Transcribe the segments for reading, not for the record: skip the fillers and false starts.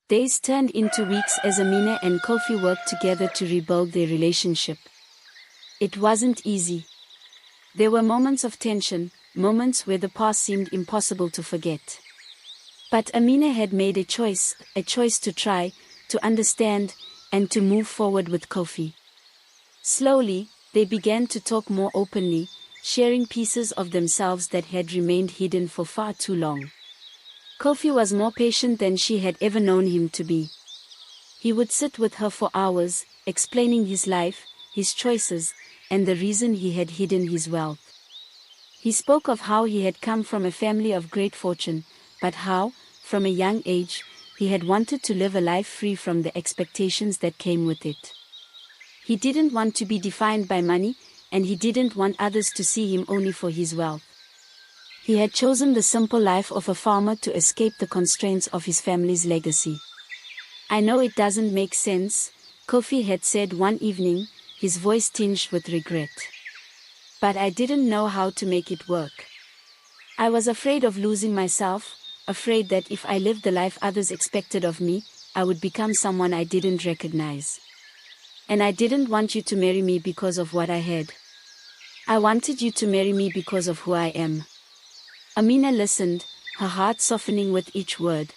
Days turned into weeks as Amina and Kofi worked together to rebuild their relationship. It wasn't easy. There were moments of tension, moments where the past seemed impossible to forget. But Amina had made a choice to try, to understand, and to move forward with Kofi. Slowly, they began to talk more openly, sharing pieces of themselves that had remained hidden for far too long. Kofi was more patient than she had ever known him to be. He would sit with her for hours, explaining his life, his choices, and the reason he had hidden his wealth. He spoke of how he had come from a family of great fortune, but how, from a young age, he had wanted to live a life free from the expectations that came with it. He didn't want to be defined by money, and he didn't want others to see him only for his wealth. He had chosen the simple life of a farmer to escape the constraints of his family's legacy. "I know it doesn't make sense," Kofi had said one evening, his voice tinged with regret. "But I didn't know how to make it work. I was afraid of losing myself, afraid that if I lived the life others expected of me, I would become someone I didn't recognize. And I didn't want you to marry me because of what I had. I wanted you to marry me because of who I am." Amina listened, her heart softening with each word.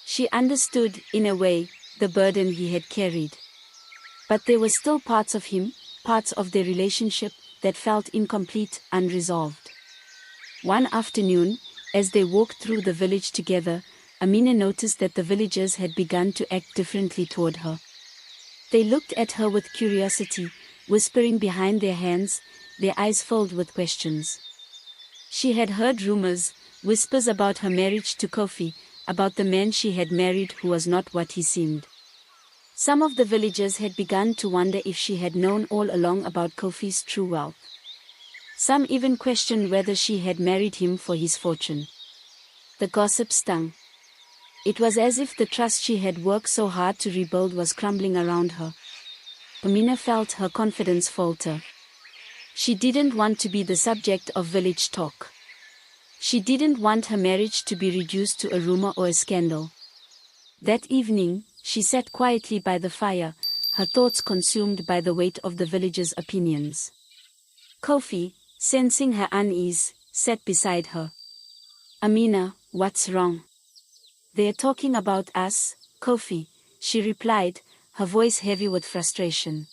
She understood, in a way, the burden he had carried. But there were still parts of him, parts of their relationship, that felt incomplete, unresolved. One afternoon, as they walked through the village together, Amina noticed that the villagers had begun to act differently toward her. They looked at her with curiosity, whispering behind their hands, their eyes filled with questions. She had heard rumors, whispers about her marriage to Kofi, about the man she had married who was not what he seemed. Some of the villagers had begun to wonder if she had known all along about Kofi's true wealth. Some even questioned whether she had married him for his fortune. The gossip stung. It was as if the trust she had worked so hard to rebuild was crumbling around her. Amina felt her confidence falter. She didn't want to be the subject of village talk. She didn't want her marriage to be reduced to a rumor or a scandal. That evening, she sat quietly by the fire, her thoughts consumed by the weight of the villagers' opinions. Kofi, sensing her unease, sat beside her. "Amina, what's wrong?" "They're talking about us, Kofi," she replied, her voice heavy with frustration.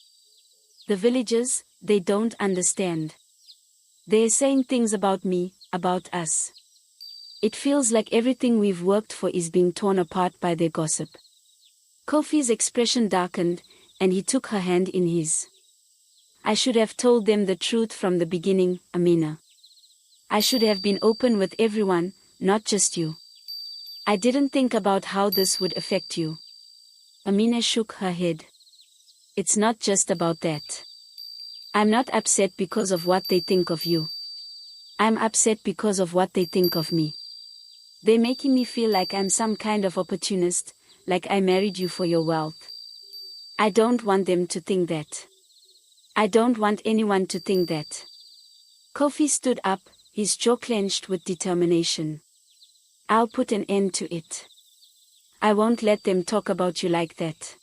"The villagers, they don't understand. They're saying things about me, about us. It feels like everything we've worked for is being torn apart by their gossip." Kofi's expression darkened, and he took her hand in his. "I should have told them the truth from the beginning, Amina. I should have been open with everyone, not just you. I didn't think about how this would affect you." Amina shook her head. "It's not just about that. I'm not upset because of what they think of you. I'm upset because of what they think of me. They're making me feel like I'm some kind of opportunist, like I married you for your wealth. I don't want them to think that. I don't want anyone to think that." Kofi stood up, his jaw clenched with determination. "I'll put an end to it. I won't let them talk about you like that.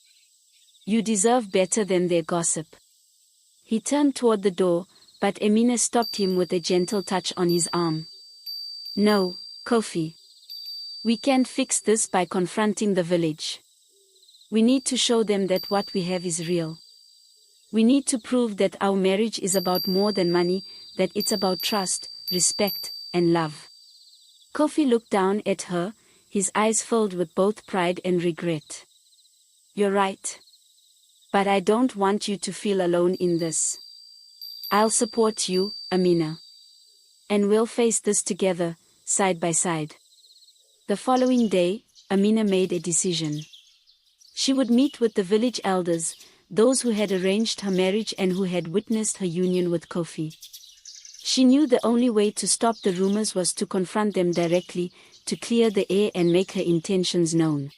You deserve better than their gossip." He turned toward the door, but Amina stopped him with a gentle touch on his arm. "No, Kofi. We can't fix this by confronting the village. We need to show them that what we have is real. We need to prove that our marriage is about more than money, that it's about trust, respect, and love." Kofi looked down at her, his eyes filled with both pride and regret. "You're right. But I don't want you to feel alone in this. I'll support you, Amina. And we'll face this together, side by side." The following day, Amina made a decision. She would meet with the village elders, those who had arranged her marriage and who had witnessed her union with Kofi. She knew the only way to stop the rumors was to confront them directly, to clear the air and make her intentions known.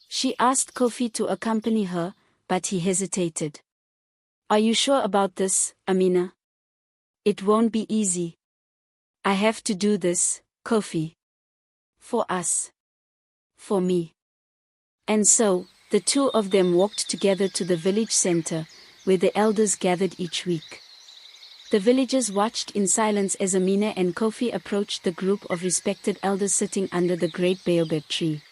She asked Kofi to accompany her, but he hesitated. "Are you sure about this, Amina? It won't be easy. I have to do this, Kofi. For us. For me." And so, the two of them walked together to the village center, where the elders gathered each week. The villagers watched in silence as Amina and Kofi approached the group of respected elders sitting under the great baobab tree.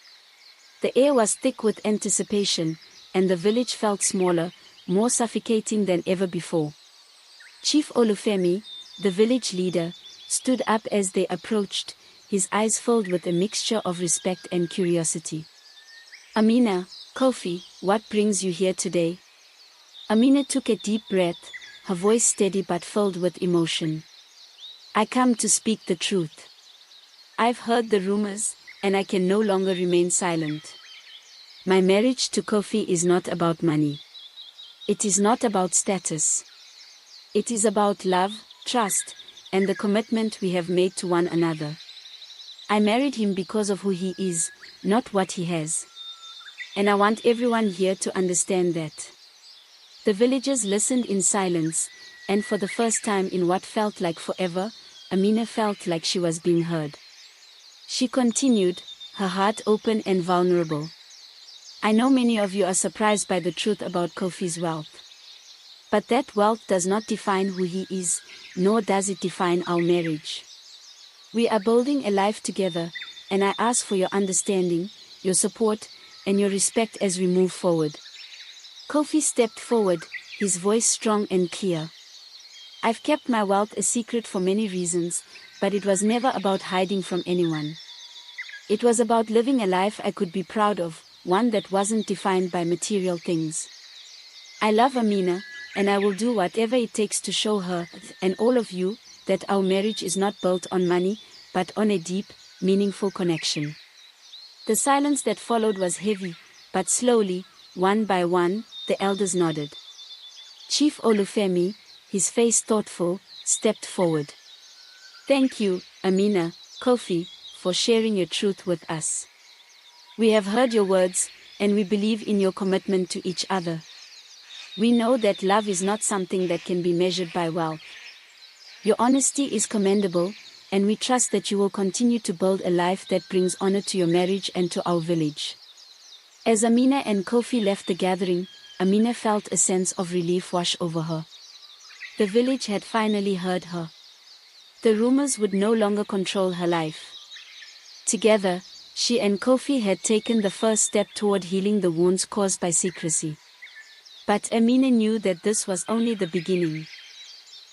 The air was thick with anticipation, and the village felt smaller, more suffocating than ever before. Chief Olufemi, the village leader, stood up as they approached, his eyes filled with a mixture of respect and curiosity. "Amina, Kofi, what brings you here today?" Amina took a deep breath, her voice steady but filled with emotion. "I come to speak the truth. I've heard the rumors, and I can no longer remain silent. My marriage to Kofi is not about money. It is not about status. It is about love, trust, and the commitment we have made to one another. I married him because of who he is, not what he has. And I want everyone here to understand that." The villagers listened in silence, and for the first time in what felt like forever, Amina felt like she was being heard. She continued, her heart open and vulnerable. "I know many of you are surprised by the truth about Kofi's wealth. But that wealth does not define who he is, nor does it define our marriage. We are building a life together, and I ask for your understanding, your support, and your respect as we move forward." Kofi stepped forward, his voice strong and clear. "I've kept my wealth a secret for many reasons, but it was never about hiding from anyone. It was about living a life I could be proud of, one that wasn't defined by material things. I love Amina, and I will do whatever it takes to show her, and all of you, that our marriage is not built on money, but on a deep, meaningful connection." The silence that followed was heavy, but slowly, one by one, the elders nodded. Chief Olufemi, his face thoughtful, stepped forward. "Thank you, Amina, Kofi, for sharing your truth with us. We have heard your words, and we believe in your commitment to each other. We know that love is not something that can be measured by wealth. Your honesty is commendable, and we trust that you will continue to build a life that brings honor to your marriage and to our village." As Amina and Kofi left the gathering, Amina felt a sense of relief wash over her. The village had finally heard her. The rumors would no longer control her life. Together, she and Kofi had taken the first step toward healing the wounds caused by secrecy. But Amina knew that this was only the beginning.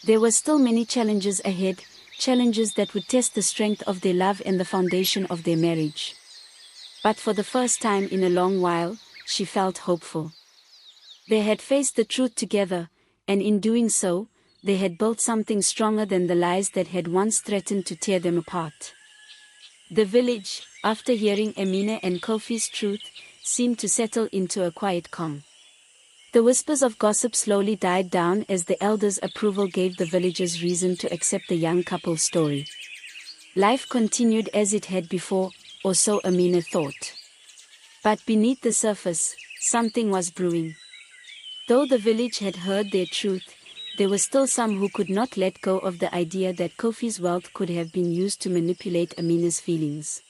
There were still many challenges ahead, challenges that would test the strength of their love and the foundation of their marriage. But for the first time in a long while, she felt hopeful. They had faced the truth together, and in doing so, they had built something stronger than the lies that had once threatened to tear them apart. The village, after hearing Amina and Kofi's truth, seemed to settle into a quiet calm. The whispers of gossip slowly died down as the elders' approval gave the villagers reason to accept the young couple's story. Life continued as it had before, or so Amina thought. But beneath the surface, something was brewing. Though the village had heard their truth, there were still some who could not let go of the idea that Kofi's wealth could have been used to manipulate Amina's feelings.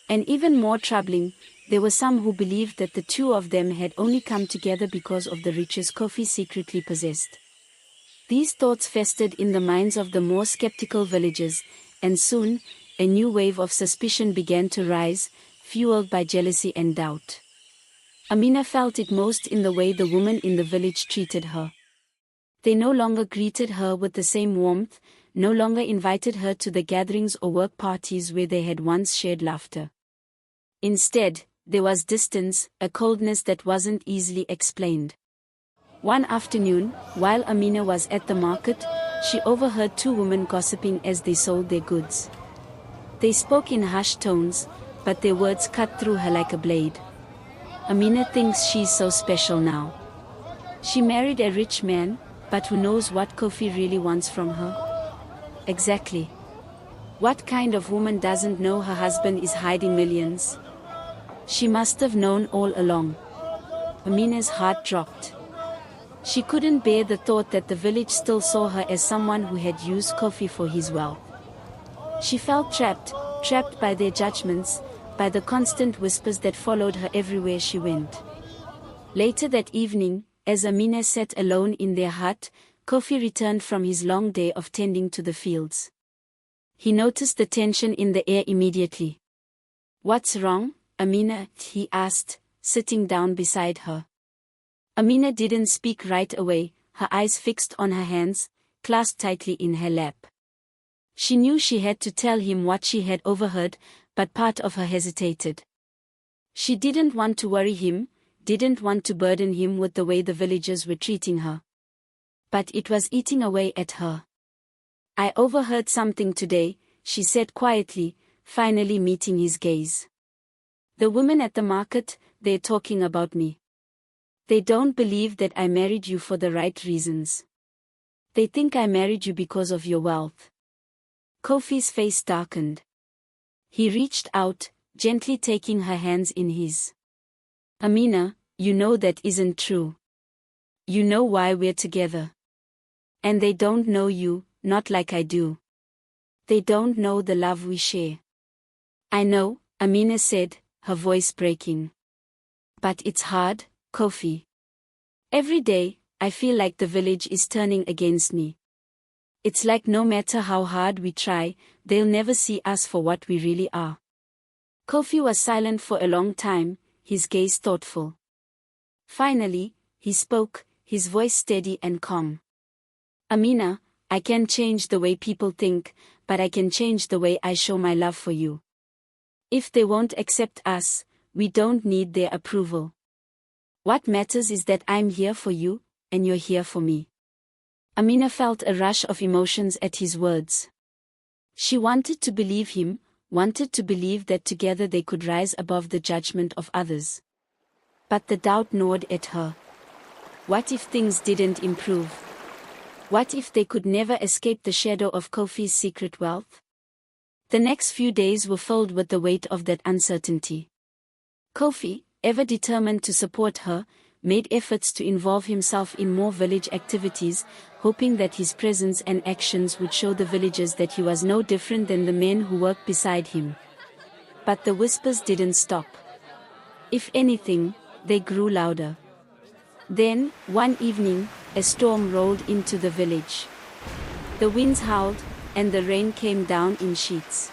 And even more troubling, there were some who believed that the two of them had only come together because of the riches Kofi secretly possessed. These thoughts festered in the minds of the more skeptical villagers, and soon, a new wave of suspicion began to rise, fueled by jealousy and doubt. Amina felt it most in the way the women in the village treated her. They no longer greeted her with the same warmth, no longer invited her to the gatherings or work parties where they had once shared laughter. Instead, there was distance, a coldness that wasn't easily explained. One afternoon, while Amina was at the market, she overheard two women gossiping as they sold their goods. They spoke in hushed tones, but their words cut through her like a blade. "Amina thinks she's so special now. She married a rich man, but who knows what Kofi really wants from her? Exactly. What kind of woman doesn't know her husband is hiding millions? She must have known all along." Amina's heart dropped. She couldn't bear the thought that the village still saw her as someone who had used Kofi for his wealth. She felt trapped by their judgments, by the constant whispers that followed her everywhere she went. Later that evening, as Amina sat alone in their hut, Kofi returned from his long day of tending to the fields. He noticed the tension in the air immediately. "What's wrong, Amina?" he asked, sitting down beside her. Amina didn't speak right away, her eyes fixed on her hands, clasped tightly in her lap. She knew she had to tell him what she had overheard, but part of her hesitated. She didn't want to worry him, didn't want to burden him with the way the villagers were treating her. But it was eating away at her. "I overheard something today," she said quietly, finally meeting his gaze. "The women at the market, they're talking about me. They don't believe that I married you for the right reasons. They think I married you because of your wealth." Kofi's face darkened. He reached out, gently taking her hands in his. "Amina, you know that isn't true. You know why we're together. And they don't know you, not like I do. They don't know the love we share." "I know," Amina said, her voice breaking. "But it's hard, Kofi. Every day, I feel like the village is turning against me. It's like no matter how hard we try, they'll never see us for what we really are." Kofi was silent for a long time, his gaze thoughtful. Finally, he spoke, his voice steady and calm. "Amina, I can change the way people think, but I can change the way I show my love for you. If they won't accept us, we don't need their approval. What matters is that I'm here for you, and you're here for me." Amina felt a rush of emotions at his words. She wanted to believe him, wanted to believe that together they could rise above the judgment of others. But the doubt gnawed at her. What if things didn't improve? What if they could never escape the shadow of Kofi's secret wealth? The next few days were filled with the weight of that uncertainty. Kofi, ever determined to support her, made efforts to involve himself in more village activities, hoping that his presence and actions would show the villagers that he was no different than the men who worked beside him. But the whispers didn't stop. If anything, they grew louder. Then, one evening, a storm rolled into the village. The winds howled, and the rain came down in sheets.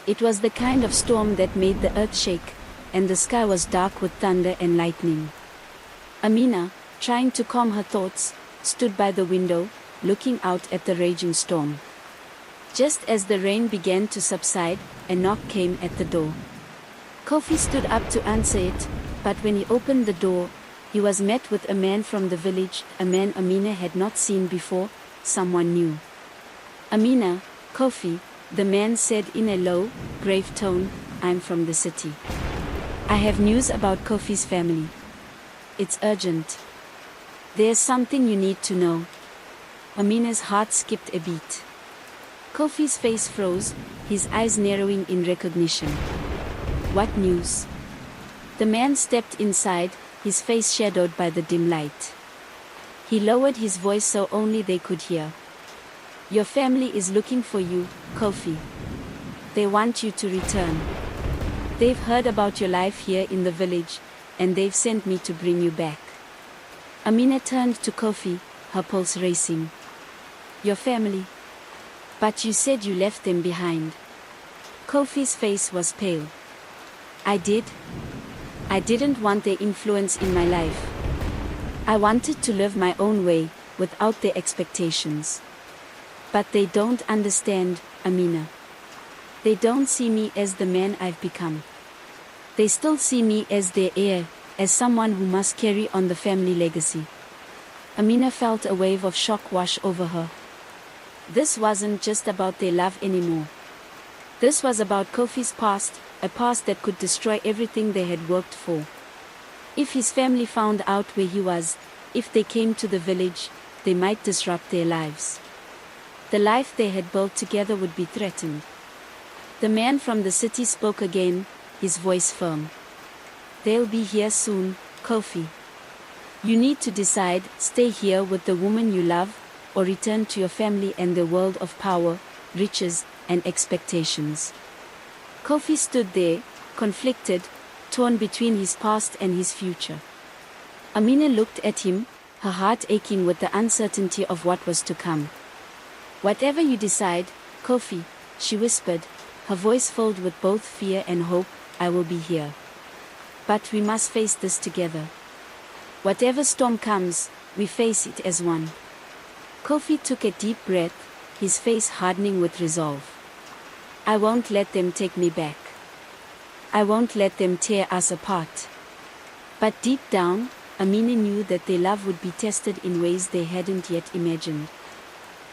It was the kind of storm that made the earth shake, and the sky was dark with thunder and lightning. Amina, trying to calm her thoughts, stood by the window, looking out at the raging storm. Just as the rain began to subside, a knock came at the door. Kofi stood up to answer it, but when he opened the door, he was met with a man from the village, a man Amina had not seen before, someone new. "Amina, Kofi," the man said in a low, grave tone, "I'm from the city. I have news about Kofi's family. It's urgent. There's something you need to know." Amina's heart skipped a beat. Kofi's face froze, his eyes narrowing in recognition. "What news?" The man stepped inside, his face shadowed by the dim light. He lowered his voice so only they could hear. "Your family is looking for you, Kofi. They want you to return. They've heard about your life here in the village, and they've sent me to bring you back." Amina turned to Kofi, her pulse racing. "Your family? But you said you left them behind." Kofi's face was pale. "I did. I didn't want their influence in my life. I wanted to live my own way, without their expectations. But they don't understand, Amina. They don't see me as the man I've become. They still see me as their heir, as someone who must carry on the family legacy." Amina felt a wave of shock wash over her. This wasn't just about their love anymore. This was about Kofi's past, a past that could destroy everything they had worked for. If his family found out where he was, if they came to the village, they might disrupt their lives. The life they had built together would be threatened. The man from the city spoke again, his voice firm. "They'll be here soon, Kofi. You need to decide, stay here with the woman you love, or return to your family and the world of power, riches, and expectations." Kofi stood there, conflicted, torn between his past and his future. Amina looked at him, her heart aching with the uncertainty of what was to come. "Whatever you decide, Kofi," she whispered, her voice filled with both fear and hope, "I will be here. But we must face this together. Whatever storm comes, we face it as one." Kofi took a deep breath, his face hardening with resolve. "I won't let them take me back. I won't let them tear us apart." But deep down, Amina knew that their love would be tested in ways they hadn't yet imagined.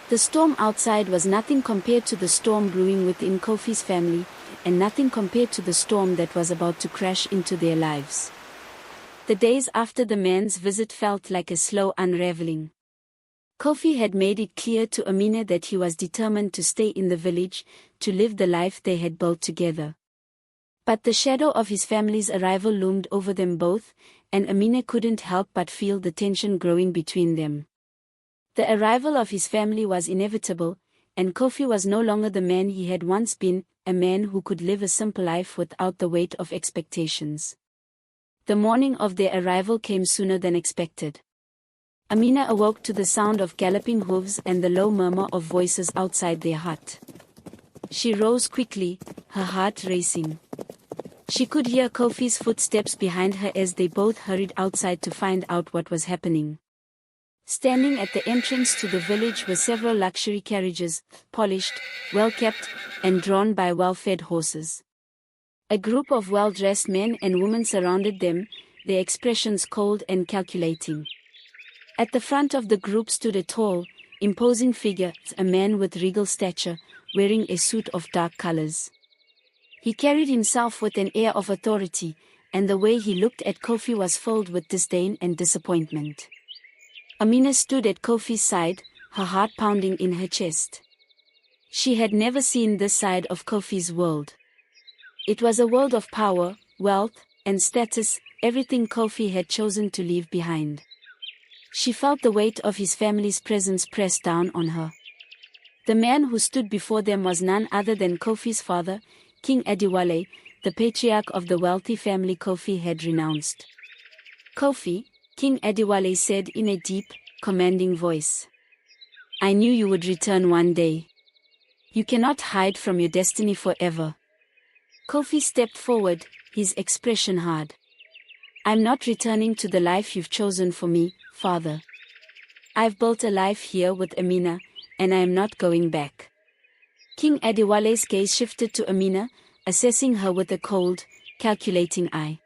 The storm outside was nothing compared to the storm brewing within Kofi's family, and nothing compared to the storm that was about to crash into their lives. The days after the man's visit felt like a slow unraveling. Kofi had made it clear to Amina that he was determined to stay in the village, to live the life they had built together. But the shadow of his family's arrival loomed over them both, and Amina couldn't help but feel the tension growing between them. The arrival of his family was inevitable, and Kofi was no longer the man he had once been, a man who could live a simple life without the weight of expectations. The morning of their arrival came sooner than expected. Amina awoke to the sound of galloping hooves and the low murmur of voices outside their hut. She rose quickly, her heart racing. She could hear Kofi's footsteps behind her as they both hurried outside to find out what was happening. Standing at the entrance to the village were several luxury carriages, polished, well-kept, and drawn by well-fed horses. A group of well-dressed men and women surrounded them, their expressions cold and calculating. At the front of the group stood a tall, imposing figure, a man with regal stature, wearing a suit of dark colors. He carried himself with an air of authority, and the way he looked at Kofi was filled with disdain and disappointment. Amina stood at Kofi's side, her heart pounding in her chest. She had never seen this side of Kofi's world. It was a world of power, wealth, and status, everything Kofi had chosen to leave behind. She felt the weight of his family's presence press down on her. The man who stood before them was none other than Kofi's father, King Adewale, the patriarch of the wealthy family Kofi had renounced. "Kofi," King Adewale said in a deep, commanding voice. "I knew you would return one day. You cannot hide from your destiny forever." Kofi stepped forward, his expression hard. "I'm not returning to the life you've chosen for me, father. I've built a life here with Amina, and I am not going back." King Adewale's gaze shifted to Amina, assessing her with a cold, calculating eye.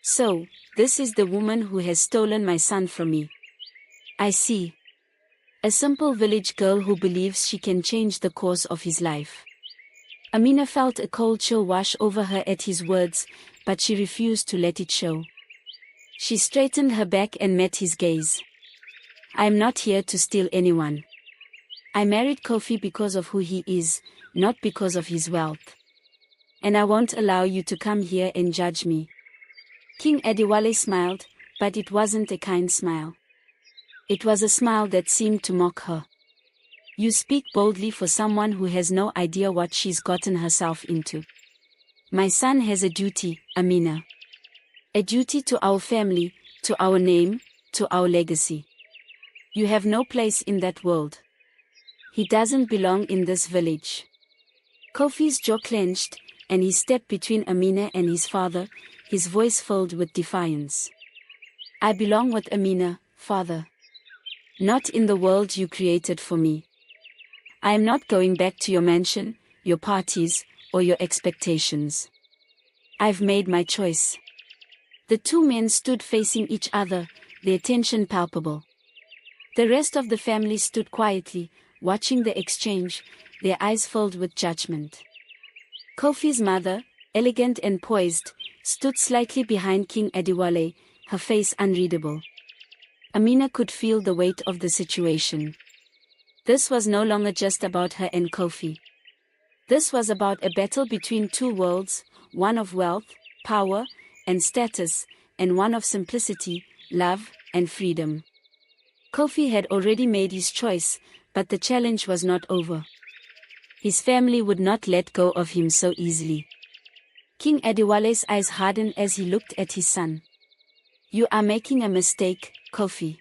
"So, this is the woman who has stolen my son from me. I see. A simple village girl who believes she can change the course of his life." Amina felt a cold chill wash over her at his words, but she refused to let it show. She straightened her back and met his gaze. "I am not here to steal anyone. I married Kofi because of who he is, not because of his wealth. And I won't allow you to come here and judge me." King Adewale smiled, but it wasn't a kind smile. It was a smile that seemed to mock her. "You speak boldly for someone who has no idea what she's gotten herself into. My son has a duty, Amina. A duty to our family, to our name, to our legacy. You have no place in that world. He doesn't belong in this village." Kofi's jaw clenched, and he stepped between Amina and his father, his voice filled with defiance. "I belong with Amina, father. Not in the world you created for me. I am not going back to your mansion, your parties, or your expectations. I've made my choice." The two men stood facing each other, their tension palpable. The rest of the family stood quietly, watching the exchange, their eyes filled with judgment. Kofi's mother, elegant and poised, stood slightly behind King Adewale, her face unreadable. Amina could feel the weight of the situation. This was no longer just about her and Kofi. This was about a battle between two worlds, one of wealth, power, and status, and one of simplicity, love, and freedom. Kofi had already made his choice, but the challenge was not over. His family would not let go of him so easily. King Adewale's eyes hardened as he looked at his son. You are making a mistake, Kofi.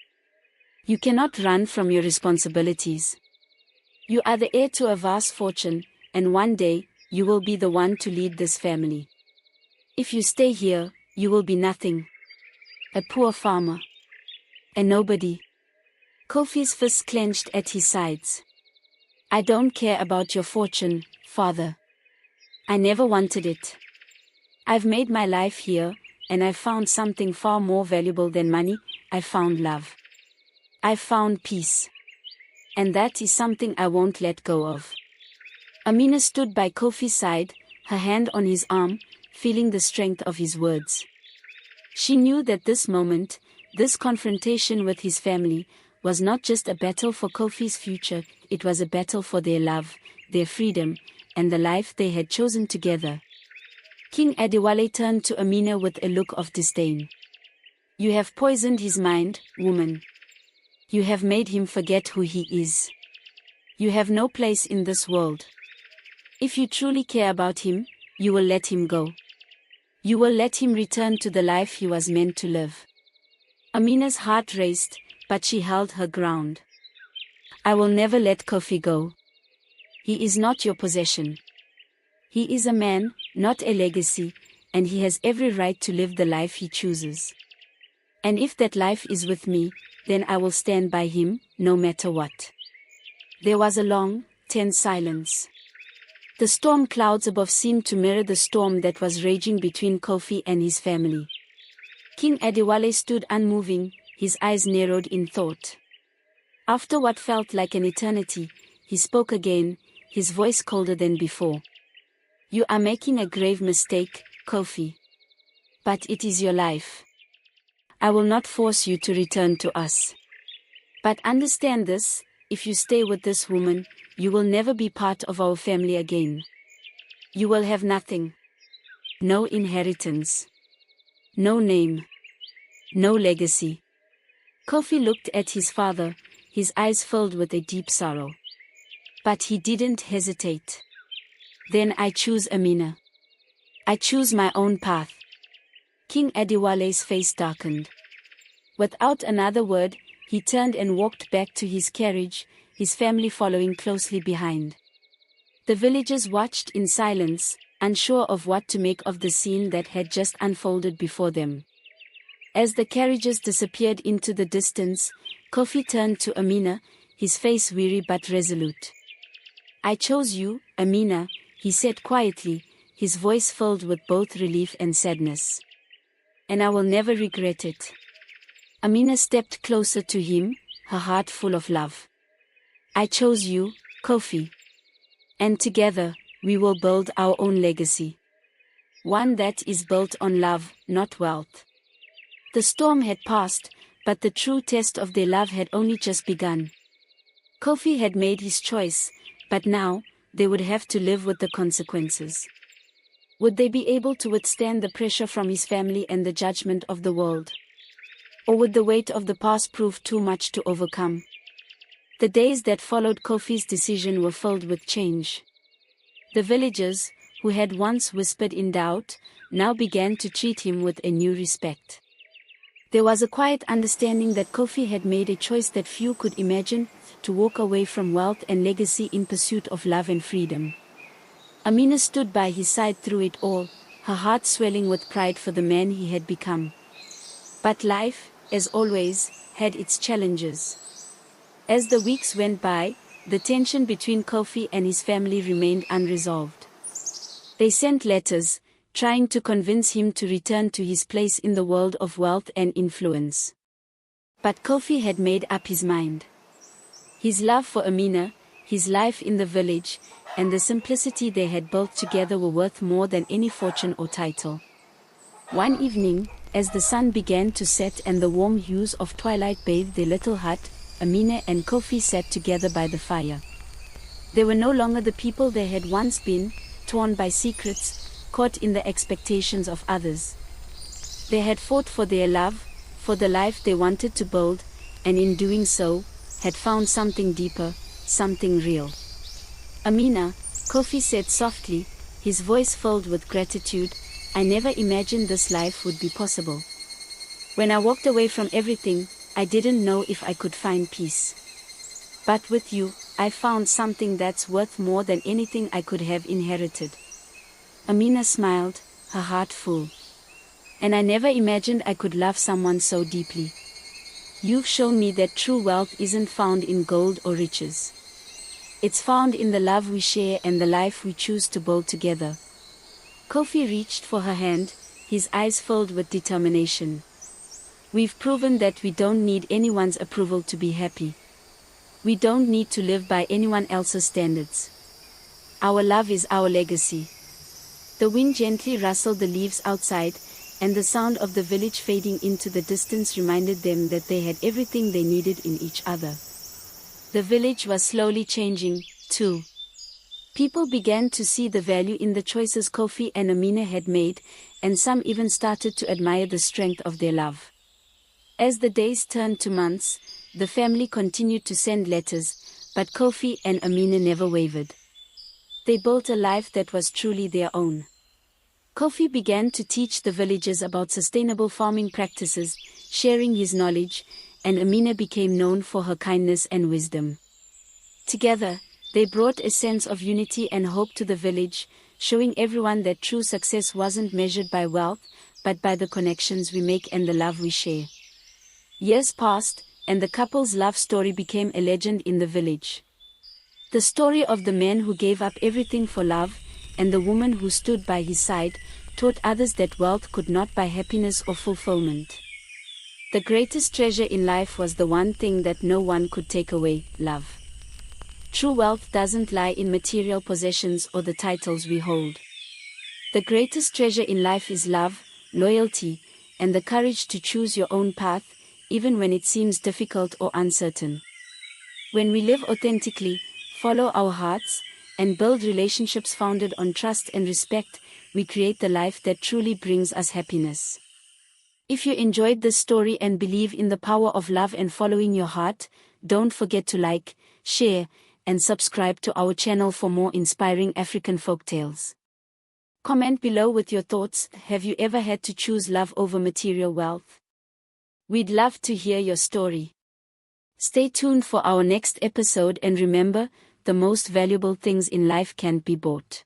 You cannot run from your responsibilities. You are the heir to a vast fortune, and one day, you will be the one to lead this family. If you stay here, you will be nothing. A poor farmer. A nobody. Kofi's fists clenched at his sides. I don't care about your fortune, father. I never wanted it. I've made my life here, and I've found something far more valuable than money. I found love. I found peace. And that is something I won't let go of. Amina stood by Kofi's side, her hand on his arm, feeling the strength of his words. She knew that this moment, this confrontation with his family, was not just a battle for Kofi's future, it was a battle for their love, their freedom, and the life they had chosen together. King Adewale turned to Amina with a look of disdain. You have poisoned his mind, woman. You have made him forget who he is. You have no place in this world. If you truly care about him, you will let him go. You will let him return to the life he was meant to live. Amina's heart raced, but she held her ground. I will never let Kofi go. He is not your possession. He is a man, not a legacy, and he has every right to live the life he chooses. And if that life is with me, then I will stand by him, no matter what. There was a long, tense silence. The storm clouds above seemed to mirror the storm that was raging between Kofi and his family. King Adewale stood unmoving, his eyes narrowed in thought. After what felt like an eternity, he spoke again, his voice colder than before. You are making a grave mistake, Kofi. But it is your life. I will not force you to return to us. But understand this, if you stay with this woman, you will never be part of our family again. You will have nothing. No inheritance. No name. No legacy. Kofi looked at his father, his eyes filled with a deep sorrow. But he didn't hesitate. Then I choose Amina. I choose my own path. King Adewale's face darkened. Without another word, he turned and walked back to his carriage, his family following closely behind. The villagers watched in silence, unsure of what to make of the scene that had just unfolded before them. As the carriages disappeared into the distance, Kofi turned to Amina, his face weary but resolute. I chose you, Amina, he said quietly, his voice filled with both relief and sadness. And I will never regret it. Amina stepped closer to him, her heart full of love. I chose you, Kofi. And together, we will build our own legacy. One that is built on love, not wealth. The storm had passed, but the true test of their love had only just begun. Kofi had made his choice, but now, they would have to live with the consequences. Would they be able to withstand the pressure from his family and the judgment of the world? Or would the weight of the past prove too much to overcome? The days that followed Kofi's decision were filled with change. The villagers, who had once whispered in doubt, now began to treat him with a new respect. There was a quiet understanding that Kofi had made a choice that few could imagine, to walk away from wealth and legacy in pursuit of love and freedom. Amina stood by his side through it all, her heart swelling with pride for the man he had become. But life, as always, had its challenges. As the weeks went by, the tension between Kofi and his family remained unresolved. They sent letters, trying to convince him to return to his place in the world of wealth and influence. But Kofi had made up his mind. His love for Amina, his life in the village, and the simplicity they had built together were worth more than any fortune or title. One evening, as the sun began to set and the warm hues of twilight bathed their little hut, Amina and Kofi sat together by the fire. They were no longer the people they had once been, torn by secrets, caught in the expectations of others. They had fought for their love, for the life they wanted to build, and in doing so, had found something deeper, something real. Amina, Kofi said softly, his voice filled with gratitude, I never imagined this life would be possible. When I walked away from everything, I didn't know if I could find peace. But with you, I found something that's worth more than anything I could have inherited." Amina smiled, her heart full. "And I never imagined I could love someone so deeply. You've shown me that true wealth isn't found in gold or riches. It's found in the love we share and the life we choose to build together." Kofi reached for her hand, his eyes filled with determination. "We've proven that we don't need anyone's approval to be happy. We don't need to live by anyone else's standards. Our love is our legacy." The wind gently rustled the leaves outside, and the sound of the village fading into the distance reminded them that they had everything they needed in each other. The village was slowly changing, too. People began to see the value in the choices Kofi and Amina had made, and some even started to admire the strength of their love. As the days turned to months, the family continued to send letters, but Kofi and Amina never wavered. They built a life that was truly their own. Kofi began to teach the villagers about sustainable farming practices, sharing his knowledge, and Amina became known for her kindness and wisdom. Together, they brought a sense of unity and hope to the village, showing everyone that true success wasn't measured by wealth, but by the connections we make and the love we share. Years passed, and the couple's love story became a legend in the village. The story of the man who gave up everything for love, and the woman who stood by his side, taught others that wealth could not buy happiness or fulfillment. The greatest treasure in life was the one thing that no one could take away: love. True wealth doesn't lie in material possessions or the titles we hold. The greatest treasure in life is love, loyalty, and the courage to choose your own path, even when it seems difficult or uncertain. When we live authentically, follow our hearts, and build relationships founded on trust and respect, we create the life that truly brings us happiness. If you enjoyed this story and believe in the power of love and following your heart, don't forget to like, share, and subscribe to our channel for more inspiring African folktales. Comment below with your thoughts. Have you ever had to choose love over material wealth? We'd love to hear your story. Stay tuned for our next episode, and remember, the most valuable things in life can't be bought.